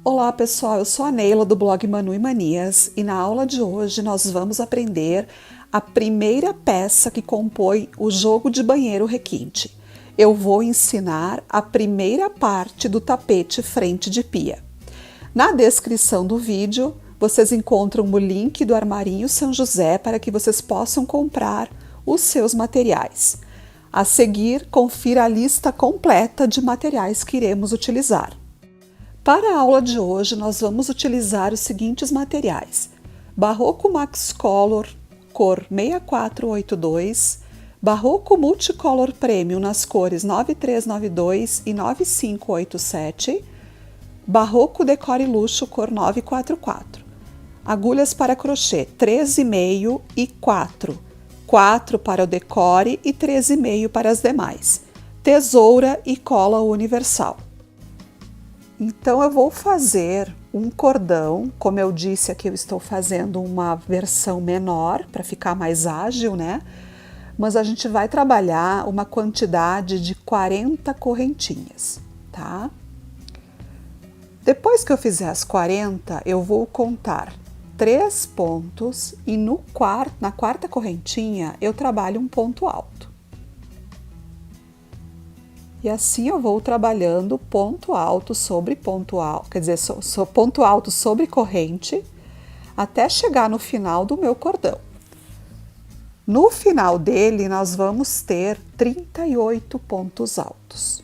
Olá pessoal, eu sou a Neila do blog Manu e Manias e na aula de hoje nós vamos aprender a primeira peça que compõe o jogo de banheiro requinte. Eu vou ensinar a primeira parte do tapete frente de pia. Na descrição do vídeo vocês encontram o link do Armarinho São José para que vocês possam comprar os seus materiais. A seguir, confira a lista completa de materiais que iremos utilizar. Para a aula de hoje, nós vamos utilizar os seguintes materiais: Barroco Max Color, cor 6482, Barroco Multicolor Premium nas cores 9392 e 9587, Barroco Decore Luxo, cor 944. Agulhas para crochê 3,5 e 4, 4 para o decore e 3,5 para as demais, tesoura e cola universal. Então eu vou fazer um cordão, como eu disse aqui eu estou fazendo uma versão menor para ficar mais ágil, né? Mas a gente vai trabalhar uma quantidade de 40 correntinhas, tá? Depois que eu fizer as 40, eu vou contar 3 pontos e na quarta correntinha eu trabalho um ponto alto. E assim eu vou trabalhando ponto alto sobre ponto alto, quer dizer, ponto alto sobre corrente, até chegar no final do meu cordão. No final dele, nós vamos ter 38 pontos altos.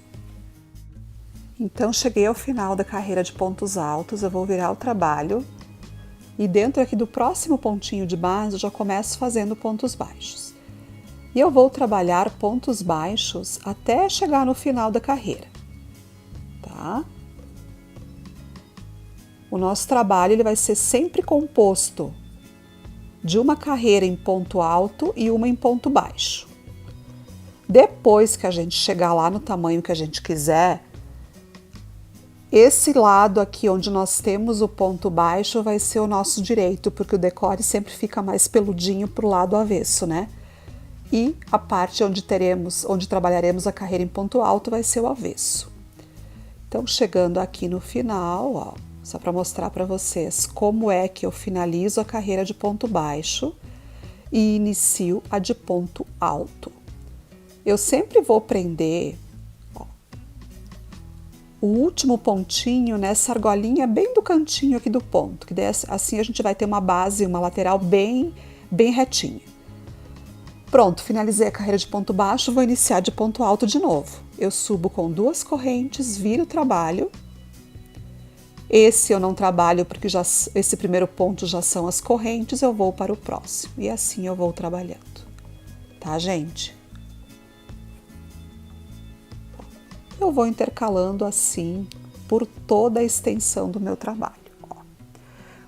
Então, cheguei ao final da carreira de pontos altos, eu vou virar o trabalho e dentro aqui do próximo pontinho de base, eu já começo fazendo pontos baixos. E eu vou trabalhar pontos baixos até chegar no final da carreira, tá? O nosso trabalho ele vai ser sempre composto de uma carreira em ponto alto e uma em ponto baixo. Depois que a gente chegar lá no tamanho que a gente quiser, esse lado aqui onde nós temos o ponto baixo vai ser o nosso direito, porque o decore sempre fica mais peludinho para o lado avesso, né? E a parte onde trabalharemos a carreira em ponto alto vai ser o avesso. Então, chegando aqui no final, ó, só para mostrar para vocês como é que eu finalizo a carreira de ponto baixo e inicio a de ponto alto. Eu sempre vou prender, ó, o último pontinho nessa argolinha bem do cantinho aqui do ponto, que assim a gente vai ter uma base, uma lateral bem retinha. Pronto, finalizei a carreira de ponto baixo, vou iniciar de ponto alto de novo. Eu subo com 2 correntes, viro o trabalho. Esse eu não trabalho porque esse primeiro ponto já são as correntes, eu vou para o próximo. E assim eu vou trabalhando, tá, gente? Eu vou intercalando assim por toda a extensão do meu trabalho. Ó.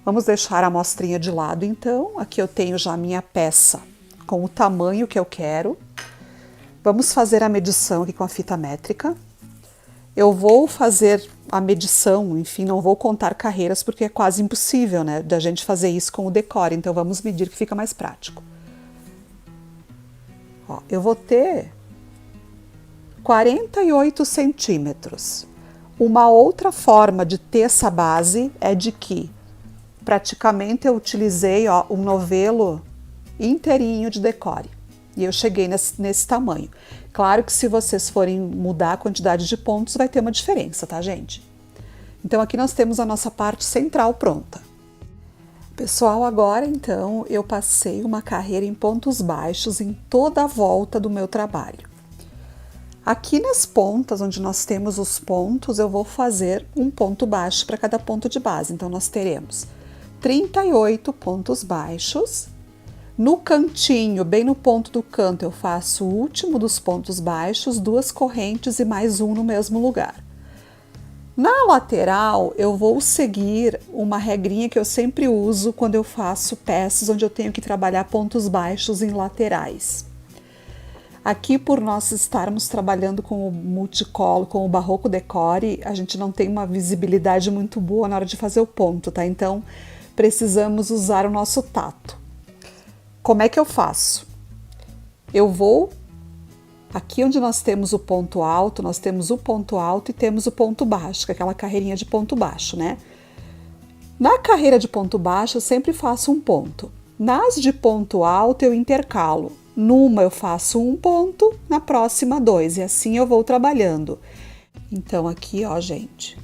Vamos deixar a amostrinha de lado então. Aqui eu tenho já a minha peça com o tamanho que eu quero. Vamos fazer a medição aqui com a fita métrica. Eu vou fazer a medição, enfim, não vou contar carreiras porque é quase impossível, né, da gente fazer isso com o decore, então vamos medir que fica mais prático. Ó, eu vou ter 48 centímetros. Uma outra forma de ter essa base é de que praticamente eu utilizei, ó, um novelo inteirinho de decore e eu cheguei nesse tamanho. Claro que se vocês forem mudar a quantidade de pontos vai ter uma diferença, tá, gente? Então aqui nós temos a nossa parte central pronta. Pessoal, agora então eu passei uma carreira em pontos baixos em toda a volta do meu trabalho. Aqui nas pontas onde nós temos os pontos eu vou fazer um ponto baixo para cada ponto de base, então nós teremos 38 pontos baixos. No cantinho, bem no ponto do canto, eu faço o último dos pontos baixos, 2 correntes e mais um no mesmo lugar. Na lateral, eu vou seguir uma regrinha que eu sempre uso quando eu faço peças onde eu tenho que trabalhar pontos baixos em laterais. Aqui, por nós estarmos trabalhando com o multicolor, com o Barroco Decore, a gente não tem uma visibilidade muito boa na hora de fazer o ponto, tá? Então, precisamos usar o nosso tato. Como é que eu faço? Eu vou Aqui onde nós temos o ponto alto, nós temos o ponto alto e temos o ponto baixo, que é aquela carreirinha de ponto baixo, né? Na carreira de ponto baixo eu sempre faço um ponto. Nas de ponto alto eu intercalo. Numa eu faço um ponto, na próxima dois, e assim eu vou trabalhando. Então aqui, ó, gente,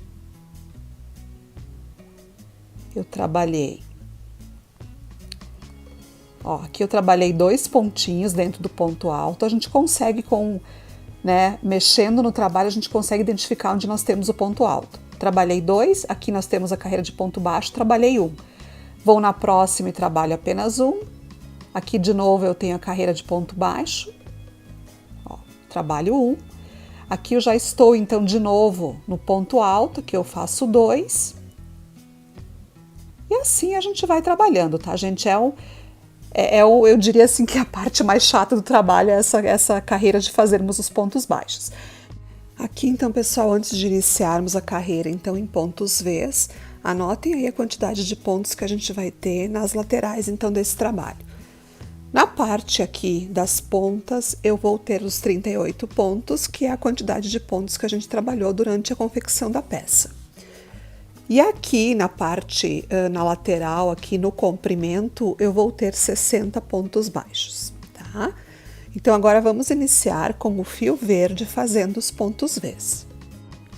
eu trabalhei. Ó, aqui eu trabalhei 2 pontinhos dentro do ponto alto. A gente consegue mexendo no trabalho, a gente consegue identificar onde nós temos o ponto alto. Trabalhei 2, aqui nós temos a carreira de ponto baixo, trabalhei 1. Vou na próxima e trabalho apenas 1. Aqui de novo eu tenho a carreira de ponto baixo. Ó, trabalho 1. Aqui eu já estou então de novo no ponto alto, que eu faço 2. E assim a gente vai trabalhando, tá, gente? Eu diria assim que a parte mais chata do trabalho é essa carreira de fazermos os pontos baixos. Aqui então, pessoal, antes de iniciarmos a carreira então em pontos Vs, anotem aí a quantidade de pontos que a gente vai ter nas laterais então desse trabalho. Na parte aqui das pontas, eu vou ter os 38 pontos, que é a quantidade de pontos que a gente trabalhou durante a confecção da peça. E aqui na parte, na lateral, aqui no comprimento, eu vou ter 60 pontos baixos, tá? Então agora vamos iniciar com o fio verde fazendo os pontos Vs.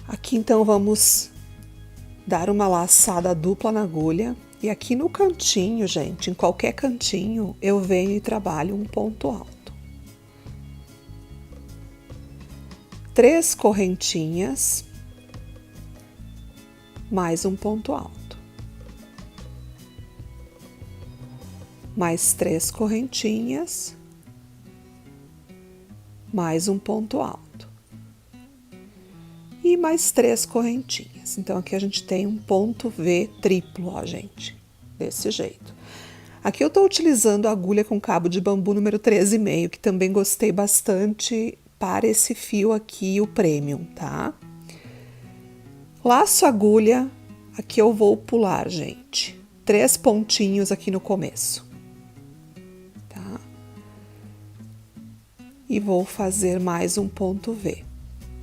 Aqui então vamos dar uma laçada dupla na agulha. E aqui no cantinho, gente, em qualquer cantinho, eu venho e trabalho um ponto alto. 3 correntinhas, mais um ponto alto. Mais 3 correntinhas, mais um ponto alto. E mais 3 correntinhas. Então, aqui a gente tem um ponto V triplo, ó, gente, desse jeito. Aqui eu tô utilizando a agulha com cabo de bambu número 13,5, que também gostei bastante para esse fio aqui, o Premium, tá? Laço a agulha, aqui eu vou pular, gente, 3 pontinhos aqui no começo, tá? E vou fazer mais um ponto V.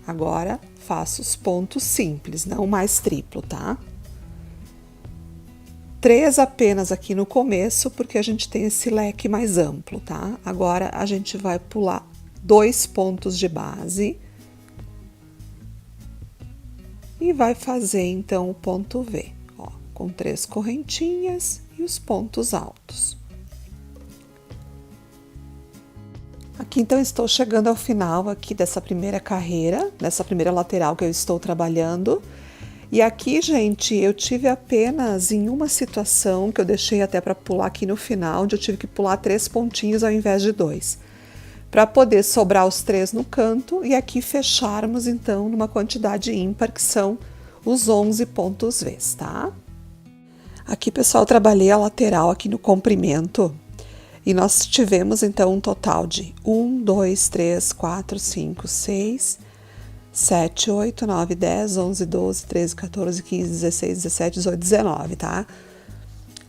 Agora, faço os pontos simples, não mais triplo, tá? 3 apenas aqui no começo, porque a gente tem esse leque mais amplo, tá? Agora, a gente vai pular 2 pontos de base e vai fazer, então, o ponto V, ó, com 3 correntinhas e os pontos altos. Aqui, então, estou chegando ao final aqui dessa primeira carreira, dessa primeira lateral que eu estou trabalhando. E aqui, gente, eu tive apenas em uma situação que eu deixei até para pular aqui no final, onde eu tive que pular 3 pontinhos ao invés de 2, para poder sobrar os 3 no canto e aqui fecharmos, então, numa quantidade ímpar, que são os 11 pontos Vs, tá? Aqui, pessoal, eu trabalhei a lateral aqui no comprimento. E nós tivemos, então, um total de 1, 2, 3, 4, 5, 6, 7, 8, 9, 10, 11, 12, 13, 14, 15, 16, 17, 18, 19, tá?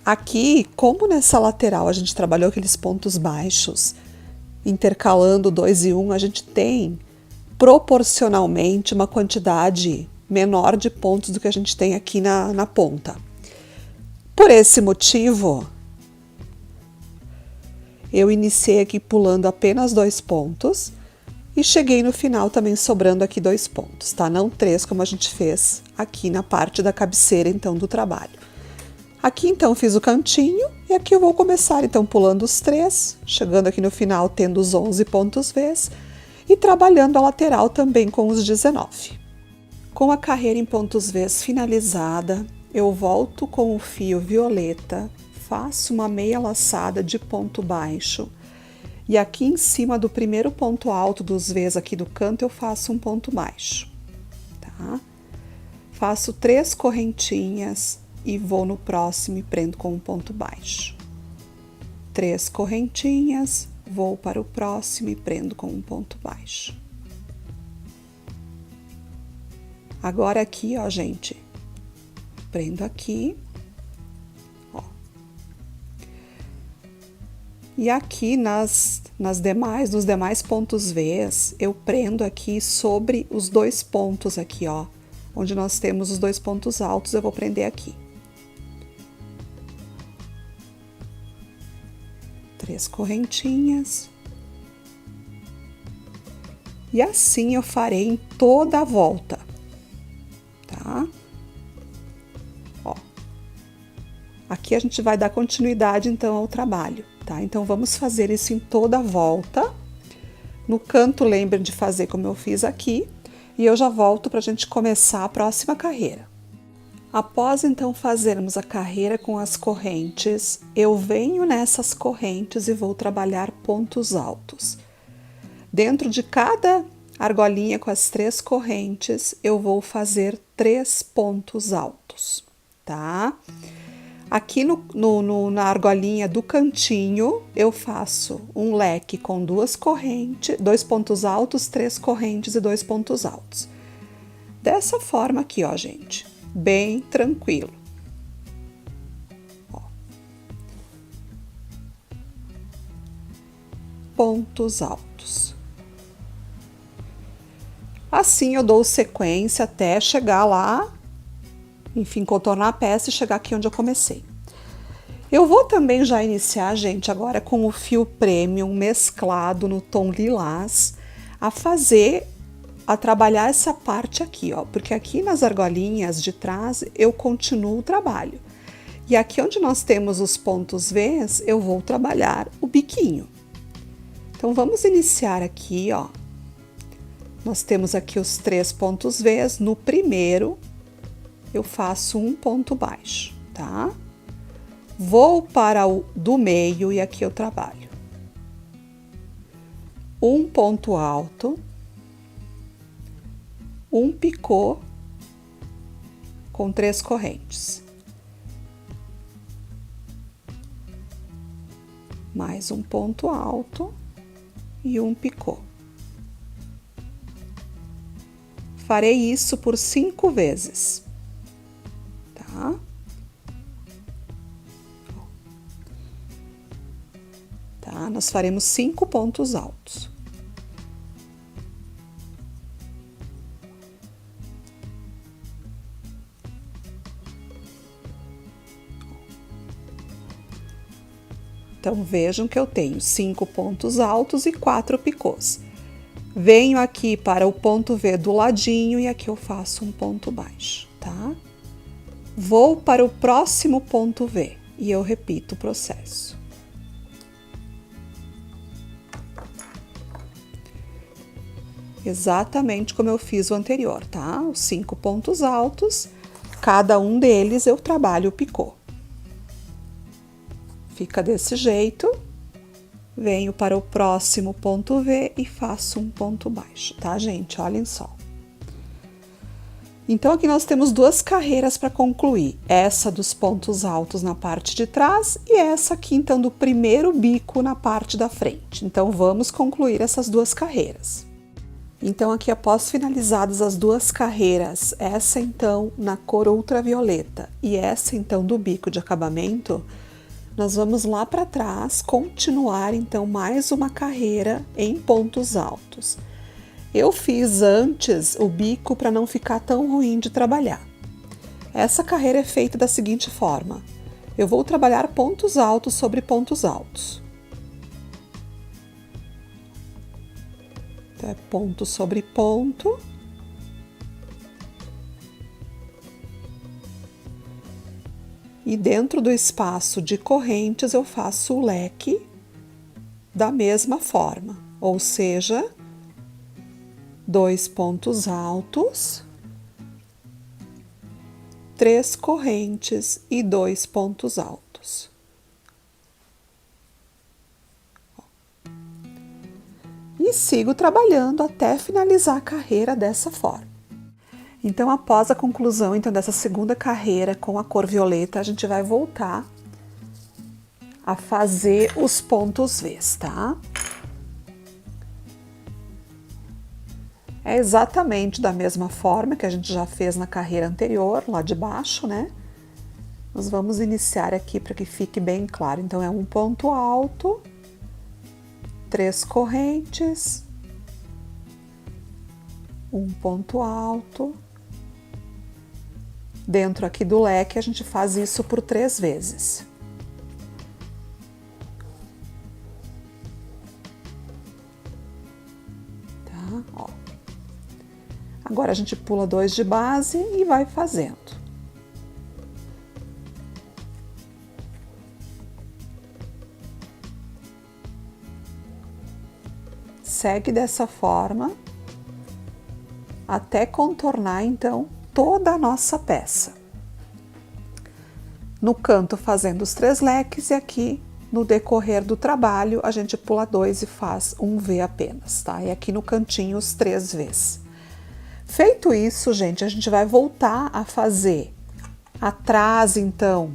Aqui, como nessa lateral a gente trabalhou aqueles pontos baixos, intercalando 2 e 1, a gente tem proporcionalmente uma quantidade menor de pontos do que a gente tem aqui na ponta. Por esse motivo, eu iniciei aqui pulando apenas 2 pontos e cheguei no final também sobrando aqui 2 pontos, tá? Não 3, como a gente fez aqui na parte da cabeceira, então, do trabalho. Aqui, então, fiz o cantinho e aqui eu vou começar, então, pulando os 3, chegando aqui no final tendo os 11 pontos Vs e trabalhando a lateral também com os 19. Com a carreira em pontos Vs finalizada, eu volto com o fio violeta, faço uma meia laçada de ponto baixo e aqui em cima do primeiro ponto alto dos Vs aqui do canto eu faço um ponto baixo, tá? Faço 3 correntinhas e vou no próximo e prendo com um ponto baixo. 3 correntinhas, vou para o próximo e prendo com um ponto baixo. Agora aqui, ó, gente, prendo aqui. E aqui nos demais pontos Vs, eu prendo aqui sobre os 2 pontos aqui, ó. Onde nós temos os 2 pontos altos, eu vou prender aqui. 3 correntinhas. E assim eu farei em toda a volta, tá? Ó. Aqui a gente vai dar continuidade, então, ao trabalho, tá? Então, vamos fazer isso em toda a volta. No canto, lembrem de fazer como eu fiz aqui. E eu já volto para a gente começar a próxima carreira. Após, então, fazermos a carreira com as correntes, eu venho nessas correntes e vou trabalhar pontos altos. Dentro de cada argolinha com as 3 correntes, eu vou fazer 3 pontos altos, tá? Aqui na argolinha do cantinho, eu faço um leque com 2 correntes, 2 pontos altos, 3 correntes e 2 pontos altos. Dessa forma aqui, ó, gente, bem tranquilo. Ó. Pontos altos. Assim eu dou sequência até chegar lá, enfim, contornar a peça e chegar aqui onde eu comecei. Eu vou também já iniciar, gente, agora com o fio premium mesclado no tom lilás, a trabalhar essa parte aqui, ó, porque aqui nas argolinhas de trás eu continuo o trabalho. E aqui onde nós temos os pontos Vs, eu vou trabalhar o biquinho. Então, vamos iniciar aqui, ó. Nós temos aqui os 3 pontos Vs. No primeiro, eu faço um ponto baixo, tá? Vou para o do meio e aqui eu trabalho. Um ponto alto, um picô com 3 correntes. Mais um ponto alto e um picô. Farei isso por 5 vezes, tá? Tá? Nós faremos 5 pontos altos. Então, vejam que eu tenho 5 pontos altos e 4 picôs. Venho aqui para o ponto V do ladinho e aqui eu faço um ponto baixo, tá? Vou para o próximo ponto V e eu repito o processo. Exatamente como eu fiz o anterior, tá? Os 5 pontos altos, cada um deles eu trabalho o picô. Fica desse jeito. Venho para o próximo ponto V e faço um ponto baixo, tá, gente? Olhem só. Então, aqui nós temos 2 carreiras para concluir. Essa dos pontos altos na parte de trás e essa aqui, então, do primeiro bico na parte da frente. Então, vamos concluir essas 2 carreiras. Então, aqui após finalizadas as 2 carreiras, essa, então, na cor ultravioleta e essa, então, do bico de acabamento, nós vamos lá para trás continuar, então, mais uma carreira em pontos altos. Eu fiz antes o bico para não ficar tão ruim de trabalhar. Essa carreira é feita da seguinte forma. Eu vou trabalhar pontos altos sobre pontos altos. Então, é ponto sobre ponto. E dentro do espaço de correntes eu faço o leque da mesma forma, ou seja, 2 pontos altos, 3 correntes e 2 pontos altos. E sigo trabalhando até finalizar a carreira dessa forma. Então, após a conclusão então, dessa segunda carreira com a cor violeta, a gente vai voltar a fazer os pontos Vs, tá? É exatamente da mesma forma que a gente já fez na carreira anterior, lá de baixo, né? Nós vamos iniciar aqui para que fique bem claro. Então, é um ponto alto, 3 correntes, um ponto alto. Dentro aqui do leque, a gente faz isso por 3 vezes. Tá? Ó. Agora, a gente pula 2 de base e vai fazendo. Segue dessa forma, até contornar, então, toda a nossa peça. No canto fazendo os 3 leques e aqui no decorrer do trabalho a gente pula 2 e faz um V apenas, tá? E aqui no cantinho os 3 Vs. Feito isso, gente, a gente vai voltar a fazer atrás, então,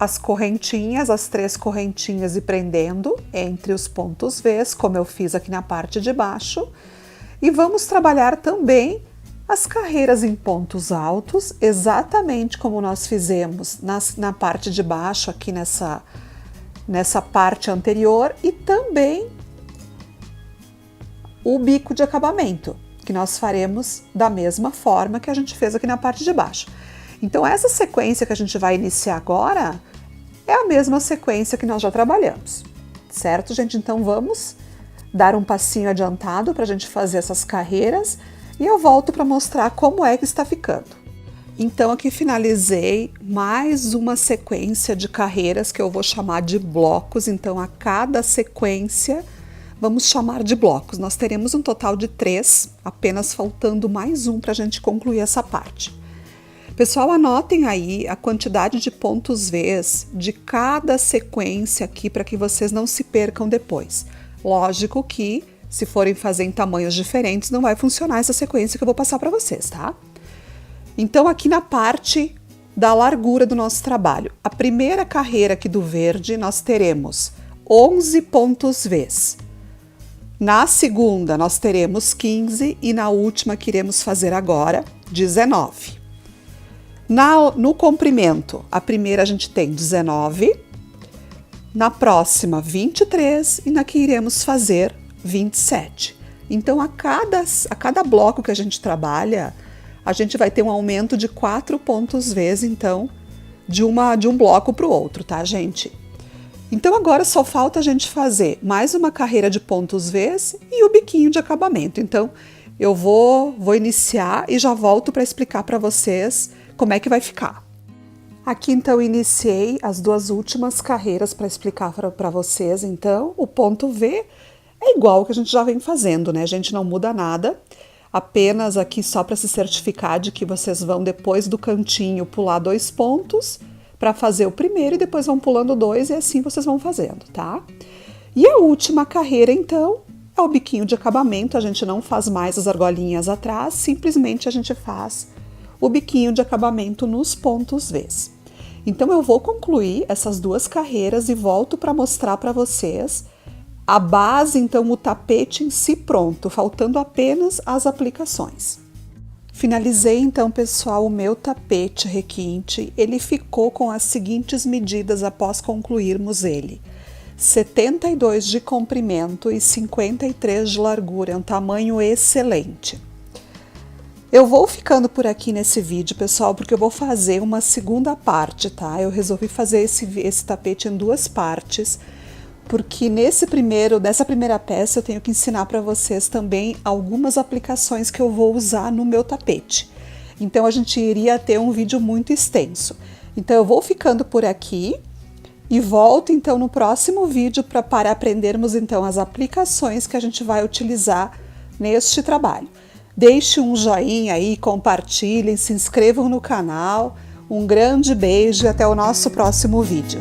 as correntinhas, as 3 correntinhas e prendendo entre os pontos Vs, como eu fiz aqui na parte de baixo. E vamos trabalhar também as carreiras em pontos altos, exatamente como nós fizemos na parte de baixo, aqui nessa parte anterior, e também o bico de acabamento, que nós faremos da mesma forma que a gente fez aqui na parte de baixo. Então, essa sequência que a gente vai iniciar agora é a mesma sequência que nós já trabalhamos, certo, gente? Então, vamos dar um passinho adiantado para a gente fazer essas carreiras e eu volto para mostrar como é que está ficando. Então, aqui finalizei mais uma sequência de carreiras que eu vou chamar de blocos. Então, a cada sequência, vamos chamar de blocos. Nós teremos um total de 3, apenas faltando mais um para a gente concluir essa parte. Pessoal, anotem aí a quantidade de pontos Vs de cada sequência aqui para que vocês não se percam depois. Lógico que, se forem fazer em tamanhos diferentes, não vai funcionar essa sequência que eu vou passar para vocês, tá? Então, aqui na parte da largura do nosso trabalho, a primeira carreira aqui do verde, nós teremos 11 pontos Vs. Na segunda, nós teremos 15 e na última que iremos fazer agora, 19. No comprimento, a primeira a gente tem 19, na próxima 23 e na que iremos fazer 27. Então, a cada bloco que a gente trabalha, a gente vai ter um aumento de 4 pontos Vs, então, de um bloco para o outro, tá, gente? Então, agora só falta a gente fazer mais uma carreira de pontos Vs e o biquinho de acabamento. Então, eu vou iniciar e já volto para explicar para vocês como é que vai ficar. Aqui, então, iniciei as 2 últimas carreiras para explicar para vocês. Então, o ponto V é igual ao que a gente já vem fazendo, né? A gente não muda nada, apenas aqui só para se certificar de que vocês vão, depois do cantinho, pular 2 pontos para fazer o primeiro e depois vão pulando 2 e assim vocês vão fazendo, tá? E a última carreira, então, é o biquinho de acabamento. A gente não faz mais as argolinhas atrás, simplesmente a gente faz o biquinho de acabamento nos pontos Vs. Então, eu vou concluir essas 2 carreiras e volto para mostrar para vocês a base, então, o tapete em si pronto, faltando apenas as aplicações. Finalizei, então, pessoal, o meu tapete requinte. Ele ficou com as seguintes medidas após concluirmos ele: 72 de comprimento e 53 de largura, é um tamanho excelente. Eu vou ficando por aqui nesse vídeo, pessoal, porque eu vou fazer uma segunda parte, tá? Eu resolvi fazer esse tapete em 2 partes, porque nessa primeira peça eu tenho que ensinar para vocês também algumas aplicações que eu vou usar no meu tapete. Então, a gente iria ter um vídeo muito extenso. Então, eu vou ficando por aqui e volto, então, no próximo vídeo para aprendermos, então, as aplicações que a gente vai utilizar neste trabalho. Deixe um joinha aí, compartilhem, se inscrevam no canal. Um grande beijo e até o nosso próximo vídeo.